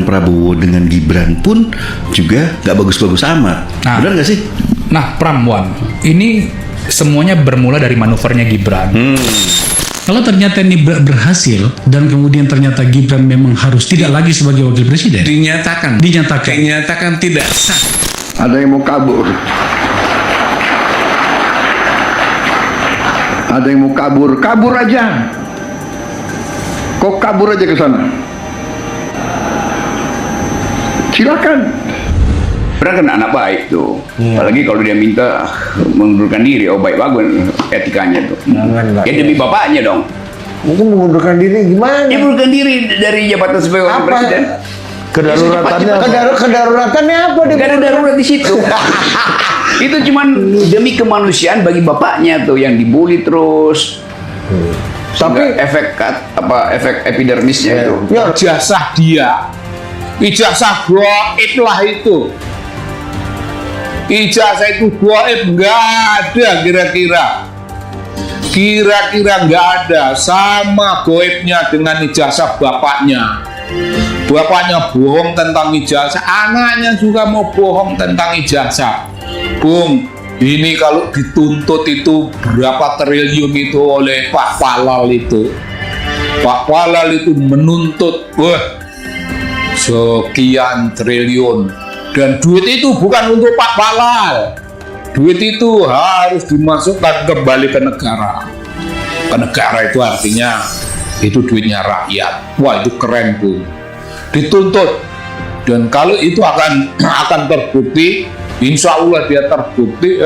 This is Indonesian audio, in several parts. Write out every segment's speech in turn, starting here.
Prabowo dengan Gibran pun juga nggak bagus-bagus amat. Nah, benar nggak sih? Nah, Pramwan, ini semuanya bermula dari manuvernya Gibran. Kalau ternyata ini berhasil dan kemudian ternyata Gibran memang harus tidak lagi sebagai wakil presiden, dinyatakan tidak sah. Ada yang mau kabur. Ada yang mau kabur aja. Kok kabur aja ke sana? Silakan. Benar kan anak baik tuh. Apalagi kalau dia minta mengundurkan diri, baik bagus etikanya tuh. Ya demi bapaknya dong. Mungkin mengundurkan diri gimana? Dia mengundurkan diri dari jabatan sebagai wakil presiden. Kedaruratannya apa? Gak ada darurat di situ. Itu cuman demi kemanusiaan bagi bapaknya tuh yang dibully terus. Tapi efek epidermisnya itu. Ya, ijazah gaib lah itu. Ijazah itu gaib, nggak ada kira-kira nggak ada, sama gaibnya dengan ijazah bapaknya bohong tentang ijazah, anaknya juga mau bohong tentang ijazah. Bung, ini kalau dituntut itu berapa triliun itu oleh Pak Palal itu menuntut sekian triliun, dan duit itu bukan untuk Pak Palal, duit itu harus dimasukkan kembali ke negara. Itu artinya itu duitnya rakyat. Wah, itu keren tuh, dituntut. Dan kalau itu akan terbukti, insya Allah dia terbukti,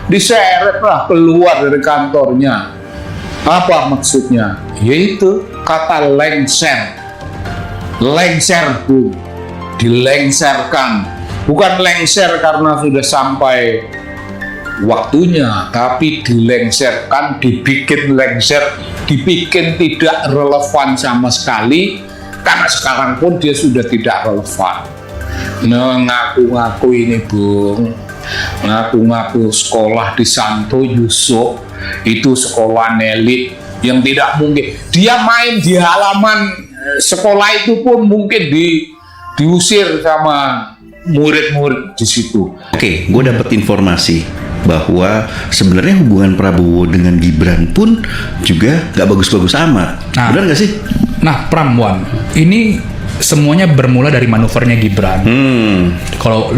diseretlah keluar dari kantornya. Apa maksudnya? Yaitu kata lengser Bu, dilengserkan, bukan lengser karena sudah sampai waktunya, tapi dilengserkan, dibikin lengser, dibikin tidak relevan sama sekali, karena sekarang pun dia sudah tidak relevan. Ngaku-ngaku ini Bung, ngaku-ngaku sekolah di Santo Yusuf, itu sekolah elit yang tidak mungkin dia main di halaman sekolah itu pun mungkin diusir sama murid-murid di situ. Oke, gue dapat informasi bahwa sebenarnya hubungan Prabowo dengan Gibran pun juga nggak bagus-bagus amat. Nah, benar nggak sih? Nah, Pramwan, ini semuanya bermula dari manuvernya Gibran. Kalau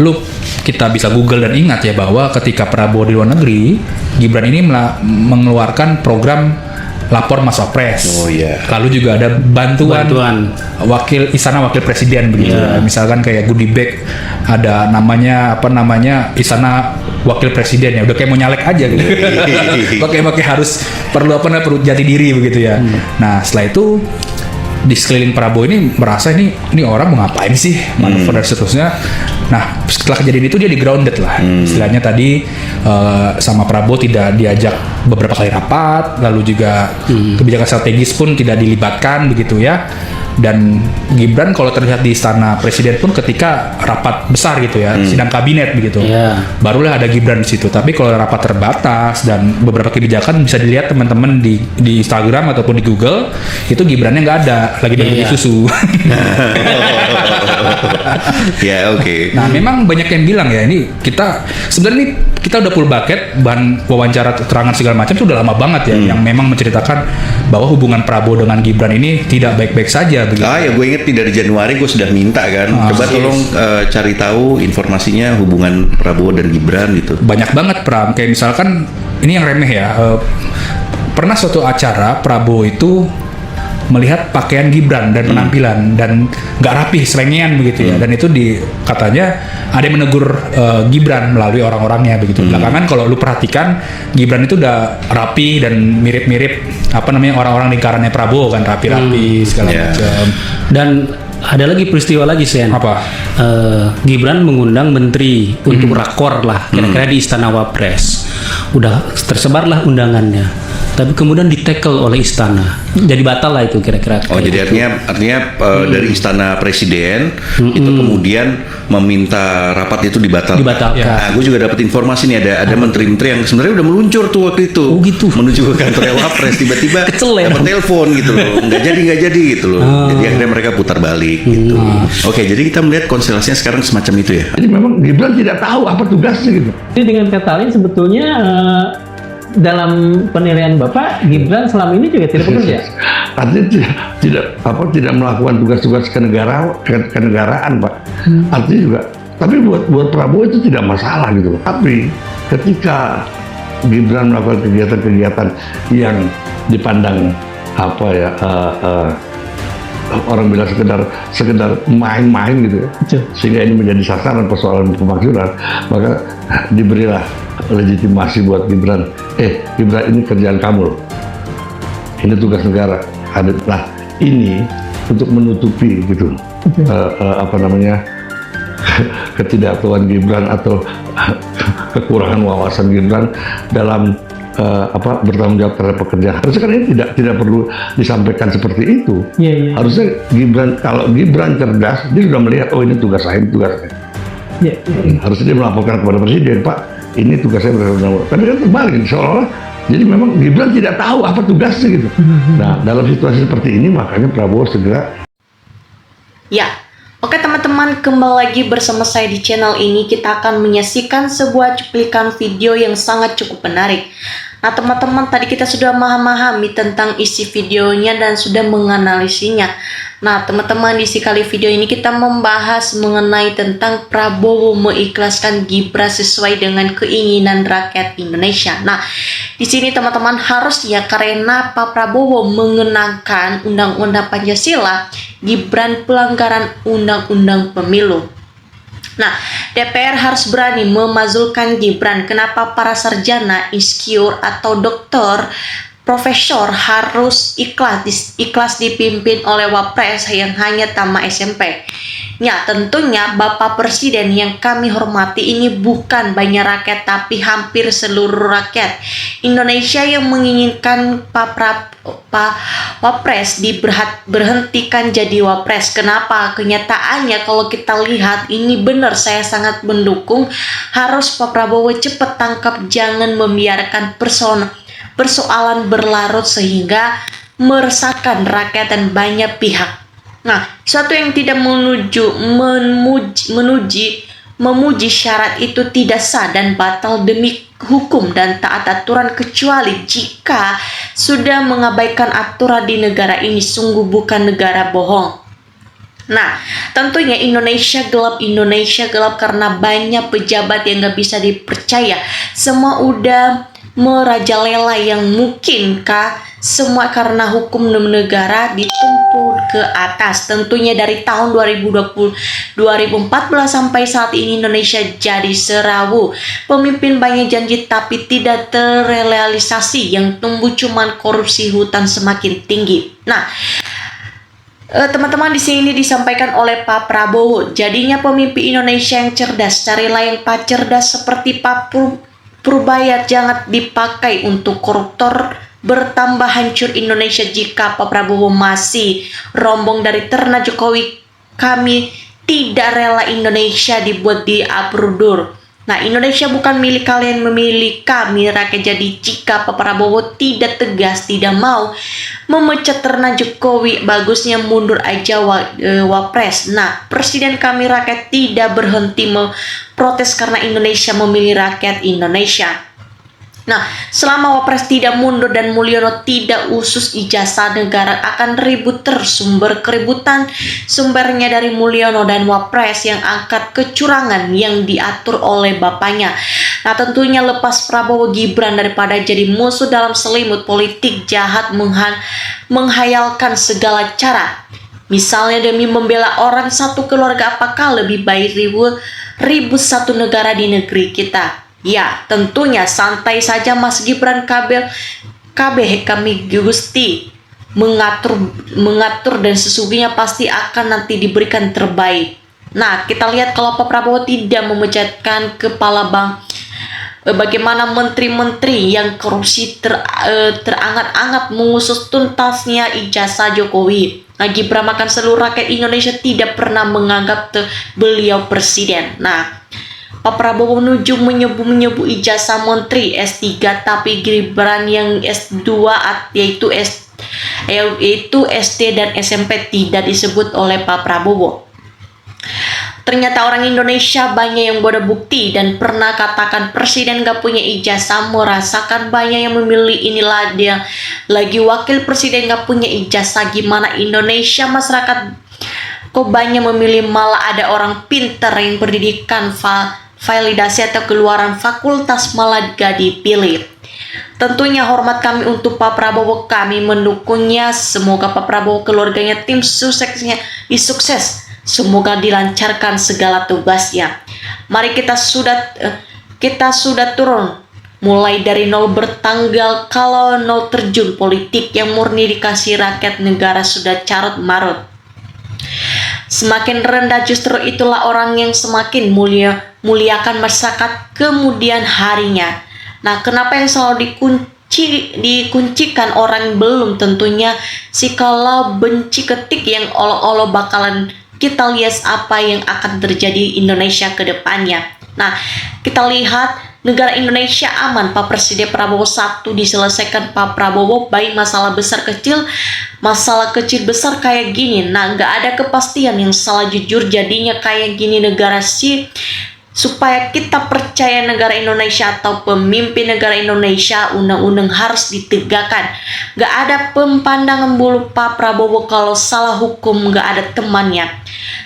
kita bisa Google dan ingat ya bahwa ketika Prabowo di luar negeri, Gibran ini mengeluarkan program lapor Mas Wapres. Oh iya. Lalu juga ada bantuan istana wakil presiden begitu. Misalkan kayak goodie bag, ada namanya istana wakil presiden ya. Udah kayak mau nyalek aja gitu. Pakai harus perlu jati diri begitu ya. Nah, setelah itu di sekeliling Prabowo ini merasa ini orang mau ngapain sih, manuver dan seterusnya. Nah, setelah kejadian itu dia di grounded lah. Istilahnya tadi sama Prabowo tidak diajak beberapa kali rapat, lalu juga kebijakan strategis pun tidak dilibatkan begitu ya. Dan Gibran kalau terlihat di istana presiden pun ketika rapat besar gitu ya, sidang kabinet begitu, barulah ada Gibran di situ. Tapi kalau rapat terbatas dan beberapa kebijakan bisa dilihat teman-teman di Instagram ataupun di Google, itu Gibrannya nggak ada, lagi bagi susu. Ya, oke. Nah, memang banyak yang bilang ya, ini kita sebenarnya kita udah full bucket bahan wawancara, keterangan segala macam itu udah lama banget ya, yang memang menceritakan bahwa hubungan Prabowo dengan Gibran ini tidak baik-baik saja begitu. Ya gue inget dari Januari gue sudah minta kan, coba tolong cari tahu informasinya hubungan Prabowo dan Gibran gitu. Banyak banget Pram, kayak misalkan ini yang remeh ya, pernah suatu acara Prabowo itu melihat pakaian Gibran dan penampilan dan nggak rapi, selengean begitu ya, dan itu katanya ada yang menegur Gibran melalui orang-orangnya begitu. Belakangan kalau lu perhatikan Gibran itu udah rapi dan mirip-mirip orang-orang lingkarannya Prabowo kan, rapi-rapi segala macam. Dan ada lagi peristiwa lagi Sen. Apa? Gibran mengundang menteri untuk rakor lah, kira-kira di Istana Wapres. Udah tersebarlah undangannya. tapi kemudian ditackle oleh istana. Jadi batal lah itu kira-kira. Oh, jadi artinya dari istana presiden itu kemudian meminta rapat itu dibatalkan. Dibatalkan. Nah, gue juga dapat informasi nih ada menteri-menteri yang sebenarnya udah meluncur tuh waktu itu. Oh, gitu. Menuju ke kantor Wapres, tiba-tiba Kecel ya? dapat telepon gitu loh. Nggak jadi gitu loh. Jadi akhirnya mereka putar balik gitu. Oke, jadi kita melihat konstelasinya sekarang semacam itu ya. Jadi memang Gibran tidak tahu apa tugasnya gitu. Jadi dengan kata lain sebetulnya dalam penilaian Bapak, Gibran selama ini juga tidak bekerja. Artinya tidak melakukan tugas-tugas kenegaraan, Pak. Artinya juga, tapi buat Prabowo itu tidak masalah gitu. Tapi ketika Gibran melakukan kegiatan-kegiatan yang dipandang orang bilang sekedar main-main gitu ya, sehingga ini menjadi sasaran persoalan pemakzulan, maka diberilah legitimasi buat Gibran. Gibran, ini kerjaan kamu loh. Ini tugas negara. Nah, ini untuk menutupi gitu ketidaktahuan Gibran atau kekurangan wawasan Gibran dalam bertanggung jawab terhadap pekerjaan. Harusnya kan ini tidak perlu disampaikan seperti itu. Harusnya kalau Gibran cerdas, dia sudah melihat, oh ini tugas saya, Harusnya dia melaporkan kepada presiden, Pak, ini tugas saya berdasarkan. Tapi kan terbalik, seolah-olah jadi memang Gibran tidak tahu apa tugasnya gitu. Nah, dalam situasi seperti ini makanya Prabowo segera. Ya, oke teman-teman, kembali lagi bersama saya di channel ini. Kita akan menyaksikan sebuah cuplikan video yang sangat cukup menarik. Nah teman-teman, tadi kita sudah memahami tentang isi videonya dan sudah menganalisinya. Nah teman-teman, di sekali video ini kita membahas mengenai tentang Prabowo mengikhlaskan Gibran sesuai dengan keinginan rakyat Indonesia. Nah di sini teman-teman, harusnya karena Pak Prabowo mengenakan Undang-Undang Pancasila, Gibran pelanggaran Undang-Undang Pemilu. Nah, DPR harus berani memazulkan Gibran. Kenapa para sarjana, insecure, atau dokter, profesor harus ikhlas dipimpin oleh Wapres yang hanya tamat SMP? Ya, tentunya Bapak Presiden yang kami hormati ini bukan banyak rakyat, tapi hampir seluruh rakyat Indonesia yang menginginkan Pak Wapres berhentikan jadi Wapres. Kenapa? Kenyataannya kalau kita lihat ini benar, saya sangat mendukung. Harus Pak Prabowo cepat tangkap, jangan membiarkan persoalan berlarut sehingga meresahkan rakyat dan banyak pihak. Nah, suatu yang tidak memuji syarat itu tidak sah dan batal demi hukum dan taat aturan, kecuali jika sudah mengabaikan aturan di negara ini. Sungguh bukan negara bohong. Nah, tentunya Indonesia gelap karena banyak pejabat yang gak bisa dipercaya. Semua udah merajalela, yang mungkinkah semua karena hukum negara ditumpul ke atas. Tentunya dari tahun 2014 sampai saat ini Indonesia jadi serawu. Pemimpin banyak janji tapi tidak terrealisasi, yang tumbuh cuman korupsi, hutang semakin tinggi. Nah, teman-teman, di sini disampaikan oleh Pak Prabowo, jadinya pemimpin Indonesia yang cerdas, carilah yang Pak cerdas seperti Pak Purbayat, jangan dipakai untuk koruptor. Bertambah hancur Indonesia jika Pak Prabowo masih rombong dari ternak Jokowi. Kami tidak rela Indonesia dibuat diaprodur. Nah, Indonesia bukan milik kalian, memilih kami rakyat. Jadi jika Pak Prabowo tidak tegas, tidak mau memecat ternak Jokowi, bagusnya mundur aja Wapres. Nah, presiden kami rakyat tidak berhenti memprotes karena Indonesia memilih rakyat Indonesia. Nah, selama Wapres tidak mundur dan Mulyono tidak usus ijazah negara, akan ribut tersumber keributan. Sumbernya dari Mulyono dan Wapres yang angkat kecurangan yang diatur oleh bapaknya. Nah, tentunya lepas Prabowo Gibran daripada jadi musuh dalam selimut politik jahat menghayalkan segala cara. Misalnya demi membela orang satu keluarga, apakah lebih baik ribut satu negara di negeri kita? Ya, tentunya santai saja Mas Gibran, KB kami Gusti mengatur dan sesungguhnya pasti akan nanti diberikan terbaik. Nah, kita lihat kalau Pak Prabowo tidak memecatkan kepala bagaimana menteri-menteri yang korupsi terangat-angat mengusut tuntasnya ijazah Jokowi. Nah, Gibran makan seluruh rakyat Indonesia tidak pernah menganggap beliau presiden. Nah, Pak Prabowo menyebu ijazah menteri S3, tapi Gibran yang S2 yaitu SD dan SMP tidak disebut oleh Pak Prabowo. Ternyata orang Indonesia banyak yang bodoh bukti dan pernah katakan presiden gak punya ijazah, merasakan banyak yang memilih inilah dia lagi wakil presiden gak punya ijazah. Gimana Indonesia masyarakat kok banyak memilih, malah ada orang pintar yang pendidikan validasi atau keluaran fakultas malah gak dipilih. Tentunya hormat kami untuk Pak Prabowo, kami mendukungnya. Semoga Pak Prabowo keluarganya tim suksesnya sukses. Semoga dilancarkan segala tugasnya. Mari kita sudah turun mulai dari nol bertanggal. Kalau nol terjun politik yang murni dikasih rakyat, negara sudah carut marut. Semakin rendah justru itulah orang yang semakin muliakan masyarakat kemudian harinya. Nah, kenapa yang selalu dikuncikan orang belum tentunya sih, kalau benci ketik yang olo-olo bakalan kita lihat apa yang akan terjadi Indonesia ke depannya. Nah, kita lihat negara Indonesia aman. Pak Presiden Prabowo 1 diselesaikan Pak Prabowo, baik masalah besar kecil, masalah kecil besar kayak gini. Nah, nggak ada kepastian yang salah jujur jadinya kayak gini negara sih. Supaya kita percaya negara Indonesia atau pemimpin negara Indonesia, undang-undang harus ditegakkan. Gak ada pemandangan bulu Pak Prabowo, kalau salah hukum gak ada temannya.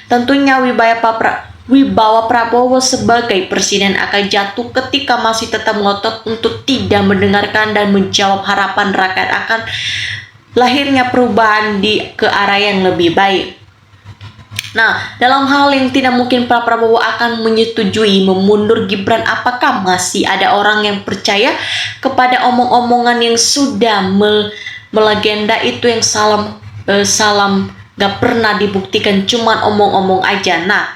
Tentunya wibawa Prabowo sebagai presiden akan jatuh ketika masih tetap ngotot untuk tidak mendengarkan dan menjawab harapan rakyat akan lahirnya perubahan ke arah yang lebih baik. Nah, dalam hal yang tidak mungkin Pak Prabowo akan menyetujui memundur Gibran, apakah masih ada orang yang percaya kepada omong-omongan yang sudah melegenda itu, yang salam gak pernah dibuktikan, cuman omong-omong aja. Nah,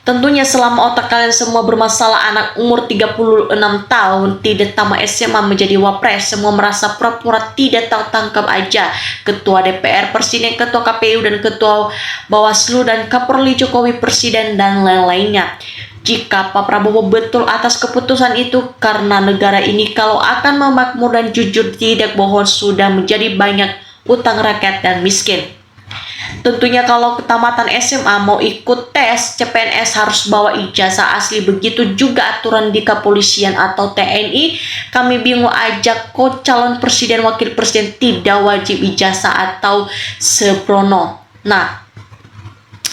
tentunya selama otak kalian semua bermasalah, anak umur 36 tahun tidak tamat SMA menjadi wapres, semua merasa pura-pura tidak tahu tangkap aja ketua DPR, presiden, ketua KPU, dan ketua Bawaslu, dan Kapolri Jokowi, presiden, dan lain-lainnya. Jika Pak Prabowo betul atas keputusan itu, karena negara ini kalau akan memakmur dan jujur tidak bohong sudah menjadi banyak utang rakyat dan miskin. Tentunya kalau ketamatan SMA mau ikut tes CPNS harus bawa ijazah asli, begitu juga aturan di kepolisian atau TNI. Kami bingung aja kok calon presiden wakil presiden tidak wajib ijazah atau sembrono. Nah,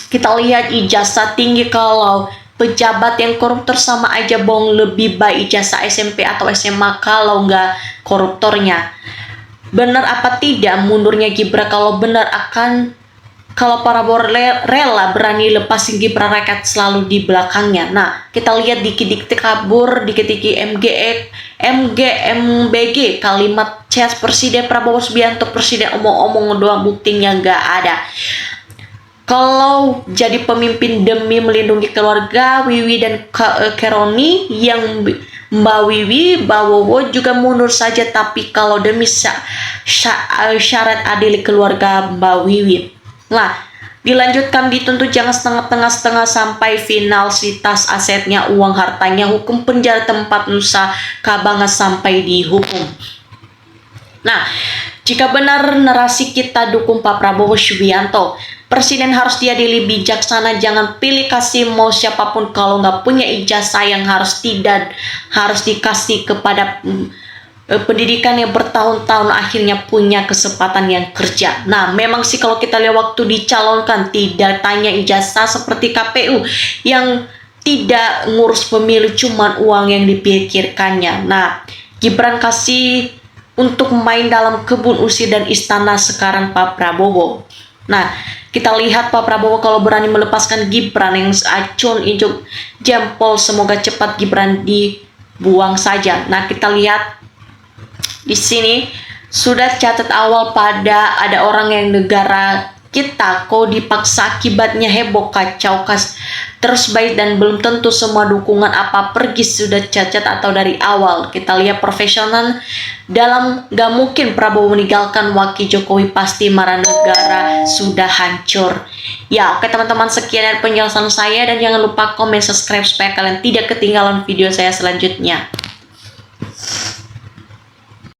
kita lihat ijazah tinggi, kalau pejabat yang koruptor sama aja bohong, lebih baik ijazah SMP atau SMA kalau nggak koruptornya. Benar apa tidak mundurnya Gibran? Kalau Prabowo rela berani lepasin Gibran, rakyat selalu di belakangnya. Nah, kita lihat dikit-dikit kabur, dikit-dikit MBG, kalimat chat Presiden Prabowo Subianto, presiden omong-omong doang, buktinya nggak ada. Kalau jadi pemimpin demi melindungi keluarga Wiwi dan Keroni, yang Mbak Wiwi Bawowo juga mundur saja, tapi kalau demi syarat adil keluarga Mbak Wiwi. Nah, dilanjutkan dituntut jangan setengah sampai finalitas asetnya, uang hartanya, hukum penjara tempat nusa kabangan sampai dihukum. Nah, jika benar narasi kita dukung Pak Prabowo Subianto, presiden harus diadili bijaksana, jangan pilih kasih mau siapapun kalau nggak punya ijazah, yang harus dikasih kepada pendidikan yang bertahun-tahun akhirnya punya kesempatan yang kerja. Nah, memang sih kalau kita lihat waktu dicalonkan tidak tanya ijazah seperti KPU yang tidak ngurus pemilu, cuman uang yang dipikirkannya. Nah, Gibran kasih untuk main dalam kebun usir dan istana sekarang Pak Prabowo. Nah, kita lihat Pak Prabowo kalau berani melepaskan Gibran yang acun injuk jempol, semoga cepat Gibran dibuang saja. Nah, kita lihat di sini sudah catat awal pada ada orang yang negara kita kok dipaksa, akibatnya heboh, kacau terus baik dan belum tentu semua dukungan apa pergi sudah cacat atau dari awal. Kita lihat profesional dalam gak mungkin Prabowo meninggalkan wakil Jokowi, pasti marah negara sudah hancur. Ya oke teman-teman, sekian dari penjelasan saya dan jangan lupa komen, subscribe supaya kalian tidak ketinggalan video saya selanjutnya.